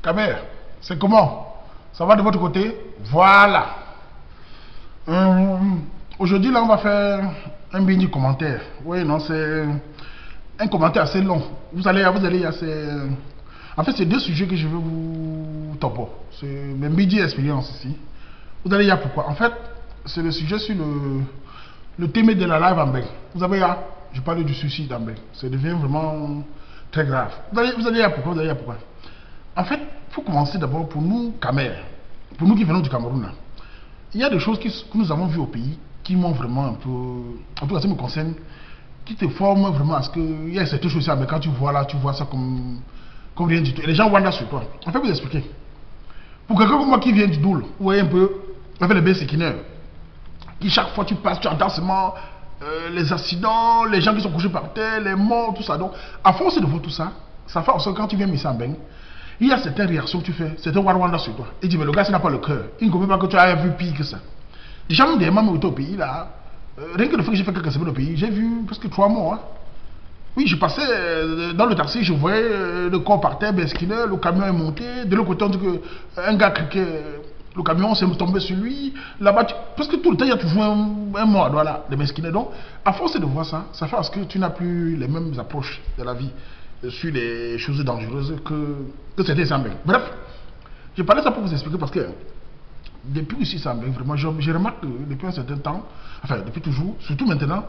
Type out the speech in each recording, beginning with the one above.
Kamer, c'est comment? Ça va de votre côté? Voilà. Aujourd'hui, là, on va faire un mini commentaire. Oui, non, c'est un commentaire assez long. Vous allez y assez... En fait, c'est deux sujets que je veux vous topo. C'est mes midi expérience ici. Vous allez y avoir pourquoi. En fait, c'est le sujet sur le thème de la live en Belgique. Vous avez là, je parle du suicide en Belgique. Ça devient vraiment très grave. Vous allez y avoir pourquoi. Vous allez y avoir pourquoi. En fait, il faut commencer d'abord pour nous, Camer, pour nous qui venons du Cameroun. Là. Il y a des choses que nous avons vues au pays qui m'ont vraiment un peu, en tout cas ça me concerne, qui te forment vraiment à ce qu'il y a certaines choses mais quand tu vois là, tu vois ça comme rien du tout. Et les gens wonder sur toi. En fait, vous expliquer. Pour quelqu'un comme moi qui vient du Doul, vous voyez un peu, on fait les béséquineurs, qui chaque fois tu passes, tu entends seulement les accidents, les gens qui sont couchés par terre, les morts, tout ça. Donc, à force de voir tout ça, ça fait en sorte que quand tu viens ici en Beng, il y a certaines réactions que tu fais, certains Rwanda sur toi. Et tu dis, mais le gars, ça n'a pas le cœur. Il ne comprend pas que tu as vu pire que ça. Déjà, même des mamans au pays, là, rien que le fait que j'ai fait quelques semaines au pays, j'ai vu presque 3 mois. Hein. Oui, je passais dans le taxi, je voyais le corps par terre, besquineur, le camion est monté. De l'autre côté, on dit qu'un gars criquait, le camion s'est tombé sur lui. Là-bas, parce que tout le temps, il y a toujours un mort, voilà, de besquineur. Donc, à force de voir ça, ça fait parce que tu n'as plus les mêmes approches de la vie sur les choses dangereuses que c'était Zambé. Bref, je parlais ça pour vous expliquer parce que depuis ici Zambé, vraiment, je remarque que depuis un certain temps, enfin depuis toujours, surtout maintenant,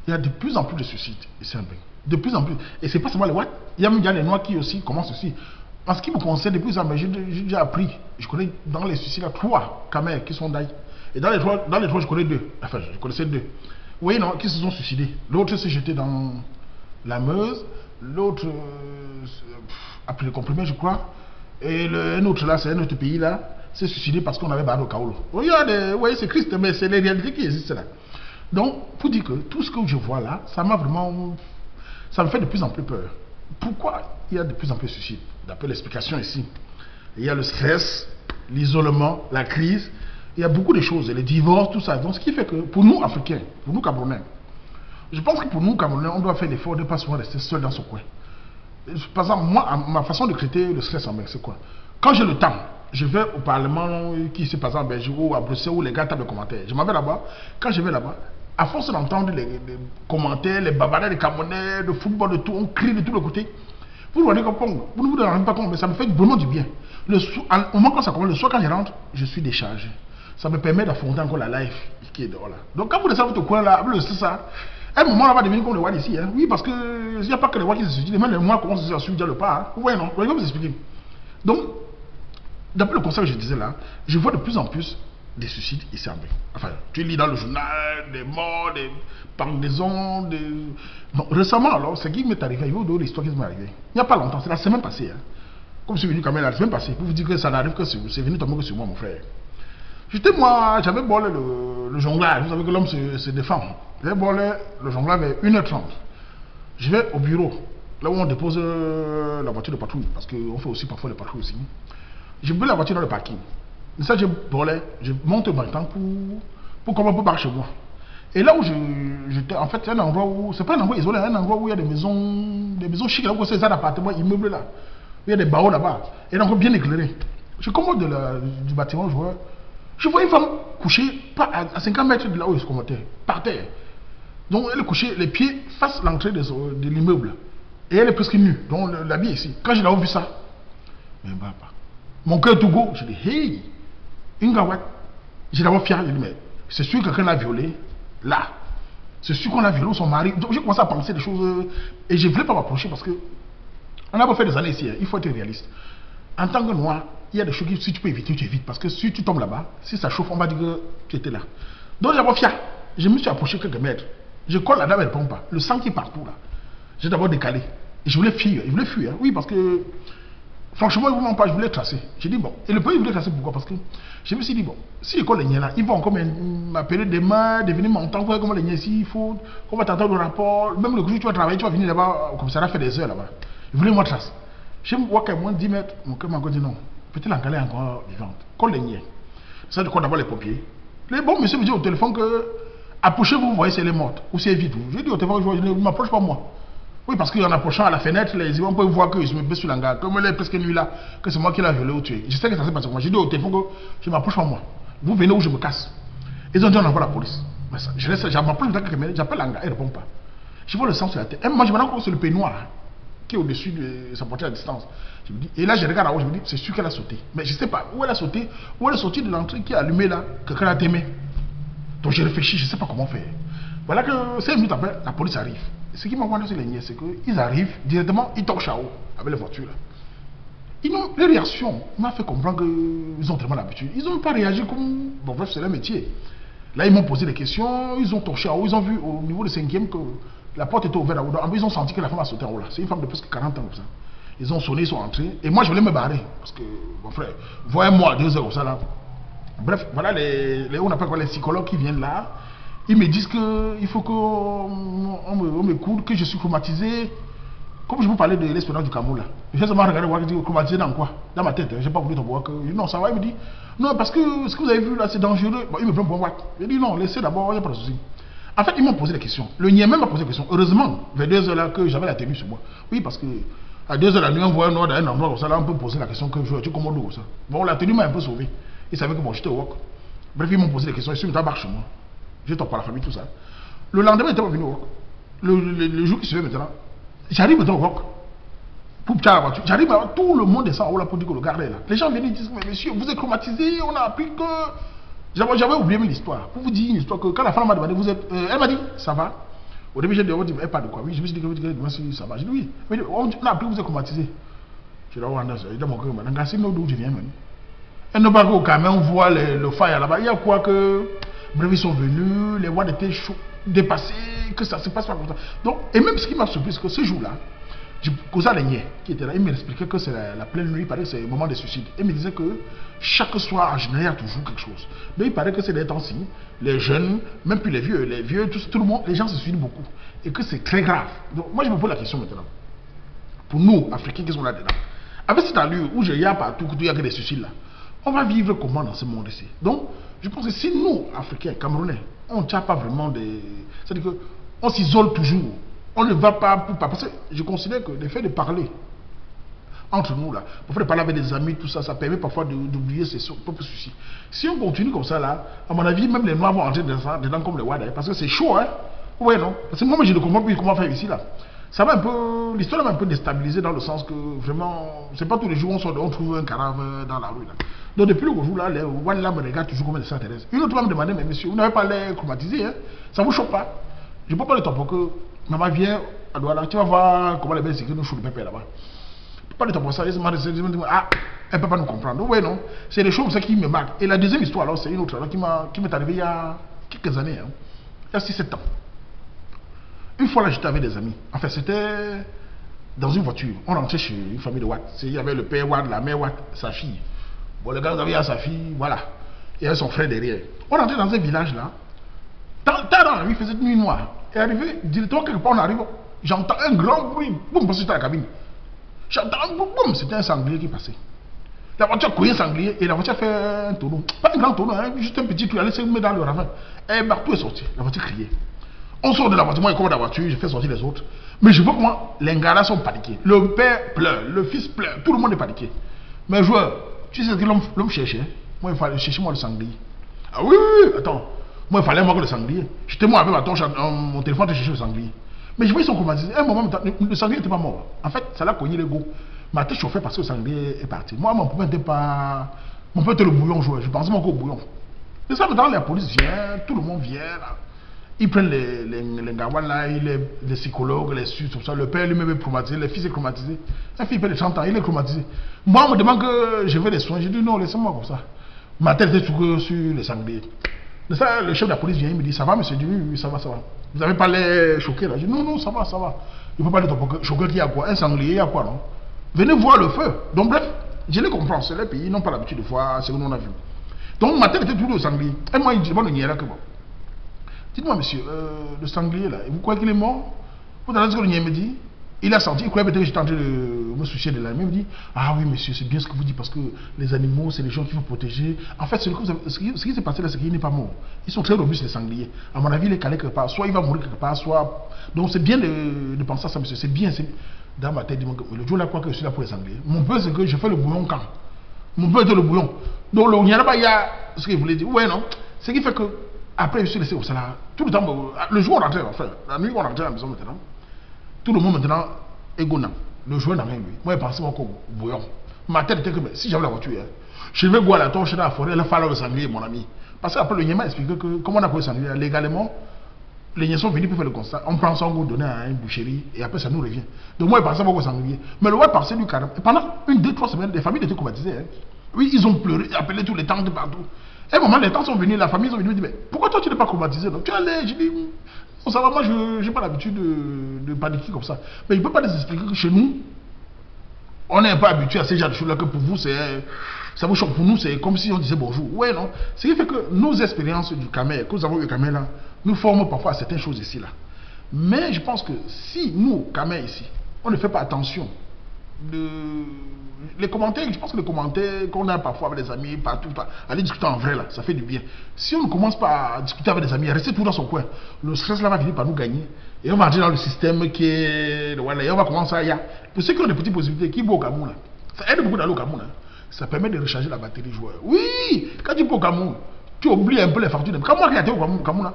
il y a de plus en plus de suicides ici en Zambé. De plus en plus. Et c'est pas seulement les Ouatt, il y a même des Noirs qui aussi commencent aussi. En ce qui me concerne, depuis Zambé, j'ai déjà appris, je connais dans les suicides, 3 Kamers qui sont d'ailleurs. Et dans les trois, je connais 2. Enfin, je connaissais 2. Vous voyez, non, qui se sont suicidés. L'autre s'est jeté dans la Meuse. L'autre a pris le comprimé, je crois. Et un autre là, c'est un autre pays là, s'est suicidé parce qu'on avait barré au Kaolo. Regardez, oui, c'est Christ, mais c'est les réalités qui existent là. Donc, pour dire que tout ce que je vois là, ça m'a vraiment. Ça me fait de plus en plus peur. Pourquoi il y a de plus en plus de suicides? D'après l'explication ici, il y a le stress, l'isolement, la crise, il y a beaucoup de choses, les divorces, tout ça. Donc, ce qui fait que pour nous, Africains, pour nous, Camerounais, je pense que pour nous, Camerounais, on doit faire l'effort de ne pas souvent rester seul dans son coin. Par exemple, moi, ma façon de traiter le stress en Belgique, c'est quoi? Quand j'ai le temps, je vais au Parlement qui se passe en Belgique ou à Bruxelles où les gars tapent des commentaires. Je m'en vais là-bas. Quand je vais là-bas, à force d'entendre les commentaires, les bavards, les Camerounais, de football, de tout, on crie de tous les côtés. Vous ne vous rendez pas compte, mais ça me fait vraiment du bien. Au moment quand ça commence, le soir quand je rentre, je suis déchargé. Ça me permet d'affronter encore la life qui est dehors là. Donc quand vous descendez votre coin là, c'est ça. Un moment, là va devenir comme le Wad ici. Hein. Oui, parce qu'il n'y a pas que les Wad qui se suicident, même les Noirs commencent à suivre déjà le pas. Hein. Vous voyez, non? Je vais vous expliquer. Donc, d'après le conseil que je disais là, je vois de plus en plus des suicides ici en Belgique. Enfin, tu lis dans le journal, des morts, des pendaisons, des... Non, récemment, alors, ce qui m'est arrivé, il y a eu d'autres histoires qui m'est arrivée. Il n'y a pas longtemps, c'est la semaine passée. Hein. Comme je suis venu quand même la semaine passée, pour vous dire que ça n'arrive que sur vous, c'est venu tomber que sur moi, mon frère. J'avais bolé le jonglage, vous savez que l'homme se défend. J'avais bolé le jonglage vers 1h30. Je vais au bureau, là où on dépose la voiture de patrouille, parce qu'on fait aussi parfois les patrouilles aussi. Je mets la voiture dans le parking. Et ça, je monte maintenant pour comment on peut marcher chez moi. Et là où j'étais, en fait, c'est un endroit où, c'est pas un endroit isolé, un endroit où il y a des maisons chics, là où c'est des appartements, immeubles là. Où il y a des barreaux là-bas, et un endroit bien éclairé. Je commande du bâtiment, je vois une femme couchée à 50 mètres de là où je commentais, par terre. Donc elle est couchée, les pieds face à l'entrée de l'immeuble. Et elle est presque nue, donc l'habit est ici. Quand j'ai vu ça, mais bah, mon cœur tout go, je dis, hey, une gawat. J'ai d'abord fier, je dis, mais c'est sûr que quelqu'un l'a violée, là. C'est sûr qu'on a violé son mari. Donc j'ai commencé à penser des choses, et je ne voulais pas m'approcher parce que, on a pas fait des années ici, hein, il faut être réaliste. En tant que noir, il y a des choses que si tu peux éviter, tu évites. Parce que si tu tombes là-bas, si ça chauffe, on va dire que tu étais là. Donc j'avais fier. Je me suis approché quelques mètres. Je colle la dame, elle ne répond pas. Le sang qui est partout là. J'ai d'abord décalé. Et je voulais fuir. Il voulait fuir. Hein. Oui, parce que franchement, il ne voulait pas. Je voulais tracer. J'ai dit bon. Et le premier, il voulait tracer pourquoi? Parce que je me suis dit bon, si je colle les niens là, ils vont encore m'appeler demain, devenir m'entendre comment les niens ici, il faut qu'on va t'entendre le rapport. Même le jour où tu vas travailler, tu vas venir là-bas au commissariat faire des heures là-bas. Il voulait moi tracer. Je me vois qu'à moins de 10 mètres, mon cœur m'a dit non. Peut-être l'encalée est encore vivante. Colle les niens. Ça, je crois d'abord les pompiers. Les bons monsieur me dit au téléphone que approchez-vous, vous voyez si elle est morte ou si elle est vive. Je dis au téléphone, je ne m'approche pas moi. Oui, parce qu'en approchant à la fenêtre, on peut voir que je me baisse sur l'hangar, comme elle est presque nuit là, que c'est moi qui l'ai violé ou tué. Je sais que ça s'est passé pour moi. J'ai dit au téléphone que je m'approche pas moi. Vous venez où je me casse. Ils ont dit on envoie la police. Mais ça, je laisse, j'appelle l'hangar, il ne répond pas. Je vois le sang sur la tête. Moi, je me rends compte sur le peignoir qui est au-dessus de sa portée à distance. Je me dis, et là, je regarde en haut, je me dis, c'est sûr qu'elle a sauté. Mais je ne sais pas où elle a sauté, où elle est sortie de l'entrée qui est allumée là, quelqu'un a aimé. Donc je réfléchis, je ne sais pas comment faire. Voilà que 5 minutes après, la police arrive. Ce qui m'a rendu sur les niais, c'est qu'ils arrivent directement, ils toquent Chao avec les voitures là. Les réactions m'ont fait comprendre qu'ils ont tellement l'habitude. Ils n'ont pas réagi comme. Bon, bref, c'est leur métier. Là, ils m'ont posé des questions, ils ont torché en haut, ils ont vu au niveau du 5e que la porte était ouverte en haut. Ils ont senti que la femme a sauté en haut là. C'est une femme de presque 40 ans comme ça. Ils ont sonné, ils sont entrés. Et moi, je voulais me barrer. Parce que, mon frère, voyez-moi à 2 heures comme ça là. Bref, voilà on appelle quoi, les psychologues qui viennent là. Ils me disent qu'il faut qu'on me coule, que je suis traumatisé. Comme je vous parlais de l'espérance du Cameroun là. J'ai seulement regardé voir, je dis traumatisé dans quoi? Dans ma tête. Je n'ai pas voulu te voir que. Non, ça va. Il me dit non, parce que ce que vous avez vu là, c'est dangereux. Bon, il me prend pour moi. Je dis non, laissez d'abord, il n'y a pas de souci. En fait, ils m'ont posé des questions. Le Nier même m'a posé des questions. Heureusement, vers 2 heures là, que j'avais la tenue sur moi. Oui, parce que à 2 heures la nuit, on voit un noir dans un endroit comme ça, là, on peut poser la question que tu commandes comme ça. Bon, la tenue m'a un peu sauvé. Ils savaient que bon, j'étais au walk. Bref, ils m'ont posé des questions. Ils sont mis à barre chez moi. Je t'en parle à la famille, tout ça. Le lendemain, ils étaient pas venus au walk. Le jour qui se fait maintenant, j'arrive maintenant au walk. Pour la voiture. J'arrive, tout le monde descend en haut là pour dire que le garde est là. Les gens viennent et disent, mais monsieur, vous êtes traumatisé, on a appris que. J'avais oublié l'histoire. Pour vous dire une histoire que quand la femme m'a demandé, vous êtes. Elle m'a dit, ça va. Au début, j'ai dit, elle pas de quoi. Oui, je me suis dit que ça va. J'ai dit, oui. Mais on a appris que vous êtes traumatisé. Je dis, oh, dans mon cœur, maintenant, c'est d'où je viens même. Elle ne pas qu'au Cameroun, on voit le fire là-bas. Il y a quoi que. Bref, ils sont venus, les watts étaient chauds, dépassés, que ça se passe pas comme ça. Donc, et même ce qui m'a surpris, c'est que ce jour-là, je causais à l'Aigné qui était là, il m'expliquait que c'est la pleine nuit, il paraît que c'est le moment des suicides. Il me disait que chaque soir, en général, il y a toujours quelque chose. Mais il paraît que c'est des temps-ci, les jeunes, même plus les vieux, tout le monde, les gens se suicident beaucoup. Et que c'est très grave. Donc, moi, je me pose la question maintenant. Pour nous, Africains qui sont là-dedans, avec cette allure où il y a partout, il y a que des suicides là, on va vivre comment dans ce monde ici? Donc, je pense que si nous, Africains, Camerounais, on ne tient pas vraiment des. C'est-à-dire qu'on s'isole toujours. On ne va pas pour. Parce que je considère que le fait de parler entre nous, là, parfois de parler avec des amis, tout ça, ça permet parfois d'oublier ses propres soucis. Si on continue comme ça, là, à mon avis, même les Noirs vont entrer dedans comme les Wada, parce que c'est chaud, hein? Ouais, non? Parce que moi, je ne comprends plus comment faire ici, là. Ça va un peu. L'histoire m'a un peu déstabilisé dans le sens que vraiment, c'est pas tous les jours on trouve un cadavre dans la rue, là. Donc, depuis le jour là, les Wada me regardent toujours comme des extraterrestres. Une autre va me demander, mais monsieur, vous n'avez pas l'air traumatisé, hein? Ça vous choque pas? Je ne peux pas le temps pour que maman vienne à Douala, tu vas voir comment les belles sécurités nous chouent le pépé là-bas. Pas de temps pour ça, ils me disent, ah, elle ne peut pas nous comprendre. Oui, non, c'est des choses comme ça qui me marquent. Et la deuxième histoire, alors, c'est une autre qui m'est arrivée il y a quelques années, hein, il y a 6-7 ans. Une fois là, j'étais avec des amis. En fait, c'était dans une voiture. On rentrait chez une famille de Watt. Il y avait le père Watt, la mère Watt, sa fille. Bon, le gars avait sa fille, voilà. Et avait son frère derrière. On rentrait dans un village là. Tard dans la nuit, il faisait nuit noire. Et arrivé, directement quelque part, on arrive, j'entends un grand bruit, boum, parce que j'étais à la cabine. J'entends un boum, boum, c'était un sanglier qui passait. La voiture a couillé un sanglier et la voiture a fait un tonneau. Pas un grand tonneau, hein, juste un petit truc, elle s'est mis dans le ravin. Et partout est sorti, la voiture criait. On sort de la voiture, moi je commande la voiture, je fais sortir les autres. Mais je vois comment les gars sont paniqués. Le père pleure, le fils pleure, tout le monde est paniqué. Mais joueur, tu sais ce que l'homme cherchait? Moi il fallait chercher moi le sanglier. Ah oui, attends. Moi, il fallait moi que le sanglier. J'étais moi avec ma torche, mon téléphone, de chercher le sanglier. Mais je vois, ils sont traumatisés. À un moment, le sanglier n'était pas mort. En fait, ça l'a cogné l'ego. Ma tête chauffait parce que le sanglier est parti. Moi, mon père n'était pas. Mon père était le bouillon joueur. Je pensais encore au bouillon. Et ça, maintenant, la police vient, tout le monde vient. Là. Ils prennent les gawan là, les psychologues, les suisses, tout ça. Le père lui-même est traumatisé, le fils est traumatisé. Un fils de 30 ans, il est traumatisé. Moi, on me demande que je veux des soins. J'ai dit non, laissez-moi comme ça. Ma tête était sur le sanglier. De ça, le chef de la police vient, il me dit, ça va monsieur? Je dis, oui, ça va, ça va. Vous n'avez pas l'air choqué là? Je dis, non, ça va, ça va. Il ne faut pas être choqué qu'il y a quoi? Un sanglier, il y a quoi, non? Venez voir le feu. Donc bref, je les comprends, c'est les pays, ils n'ont pas l'habitude de voir ce que nous on a vu. Donc ma tête était toujours au sanglier. Et moi, il dit, bon, il n'y a que bon. Dites-moi monsieur, le sanglier là, vous croyez qu'il est mort? Vous avez ce que le me dit? Il a senti, il croyait peut-être que j'étais en train de me soucier de l'animal. Il me dit, ah oui monsieur, c'est bien ce que vous dites parce que les animaux, c'est les gens qu'il faut protéger. En fait, ce qui s'est passé là, c'est qu'il n'est pas mort. Ils sont très robustes, les sangliers. À mon avis, il est calé quelque part. Soit il va mourir quelque part, soit... Donc c'est bien de penser à ça, monsieur. C'est bien. Dans ma tête, le jour là, quoi que je suis là pour les sangliers. Mon peur, c'est que je fais le bouillon quand. Mon peur était le bouillon. Donc il y en a pas, il y a ce qu'il voulait dire. Ouais, non. Ce qui fait que, après, je suis laissé au salaire. Tout le temps, le jour où on rentrait, enfin, la nuit où on rentrait à la maison maintenant. Tout le monde maintenant est gonant. Le joueur n'a rien lui. Moi, je pensais encore bouillon. Ma tête était que si j'avais la voiture, je vais voir la torche dans la forêt, il fallait le sanglier, mon ami. Parce qu'après, le Niéma a expliqué que, comment on a le sanglier, légalement, les Niens sont venus pour faire le constat. On prend ça, on donne à une boucherie, et après, ça nous revient. Donc, moi, je pensais encore au sanglier. Mais le roi passait du carême. Et pendant 1-2-3 semaines, les familles étaient traumatisées. Hein. Oui, ils ont pleuré, appelé tous les tantes de partout. Et à un moment, les tantes sont venues, la famille sont venues me dire, mais pourquoi toi, tu n'es pas traumatisé? Donc, tu es allé, j'ai dit. Ça va, moi je n'ai pas l'habitude de paniquer comme ça. Mais il ne peut pas les expliquer que chez nous, on n'est pas habitué à ces genres de choses-là, que pour vous, ça vous choque. Pour nous, c'est comme si on disait bonjour. Ouais, non. Ce qui fait que nos expériences du Camer, que nous avons eu au Camer là, nous forment parfois à certaines choses ici là. Mais je pense que si nous, Camer ici, on ne fait pas attention, les commentaires, je pense que les commentaires qu'on a parfois avec les amis, partout, aller discuter en vrai là, ça fait du bien. Si on ne commence pas à discuter avec des amis, à rester tout dans son coin, le stress là va finir par nous gagner. Et on va entrer dans le système qui est. Voilà, et on va commencer à y aller. Pour ceux qui ont des petites possibilités, qui vont au Cameroun là, ça aide beaucoup d'aller au Cameroun. Hein. Ça permet de recharger la batterie joueur. Oui, quand tu vas au Cameroun, tu oublies un peu les factures. Quand moi qui ai été au Cameroun là,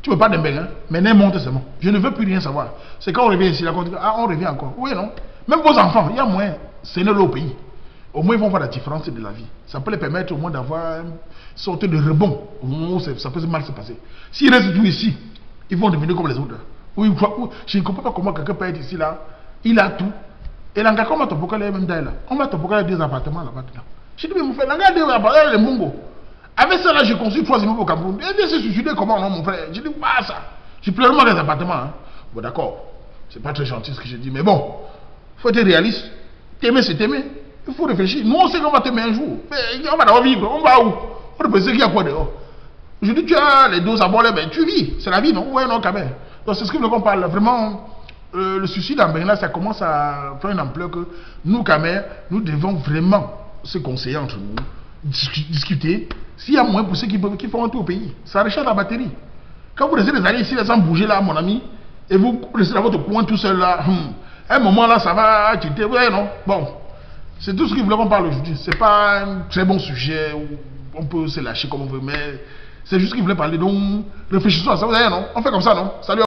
tu ne veux pas de hein, mais n'est monte seulement. Je ne veux plus rien savoir. C'est quand on revient ici, là, on dit, ah, on revient encore. Oui, non. Même vos enfants, il y a moyen, c'est le pays. Au moins, ils vont voir la différence de la vie. Ça peut les permettre au moins d'avoir une sorte de rebond au moment où ça peut mal se passer. S'ils restent tout ici, ils vont devenir comme les autres. Oui, je ne comprends pas comment quelqu'un peut être ici, là. Il a tout. Et là, comment on va te même là. On va te des appartements là-bas. Je dis, mais mon frère, là, des appartements, les Mongo. Avec ça, là, j'ai construit 3 immeubles au Cameroun. Et bien, se suicider comment, non, mon frère? Je dis, pas ça. Je pleure moi des appartements. Hein. Bon, d'accord. C'est pas très gentil ce que je dis, mais bon. Il faut être réaliste. T'aimer, c'est t'aimer. Il faut réfléchir. Nous, on sait qu'on va t'aimer un jour. Mais on va d'abord vivre. On va où? On peut penser qu'il y a quoi dehors. Je dis, tu as les doses à boire, ben, tu vis. C'est la vie, non? Ouais, non, quand même. Donc, c'est ce que qu'on parle. Vraiment, le suicide en Bénin, ça commence à faire une ampleur que nous, Camer, nous devons vraiment se conseiller entre nous, discuter. S'il y a moins pour ceux qui font un tour au pays, ça recharge la batterie. Quand vous laissez les années ici, les gens bouger là, mon ami, et vous restez dans votre coin tout seul là, à un moment là, ça va quitter. Ouais, non? Bon. C'est tout ce que je voulais qu'on parle aujourd'hui. C'est pas un très bon sujet où on peut se lâcher comme on veut, mais c'est juste qu'il voulait parler. Donc, réfléchissons à ça. Vous savez, non? On fait comme ça, non? Salut.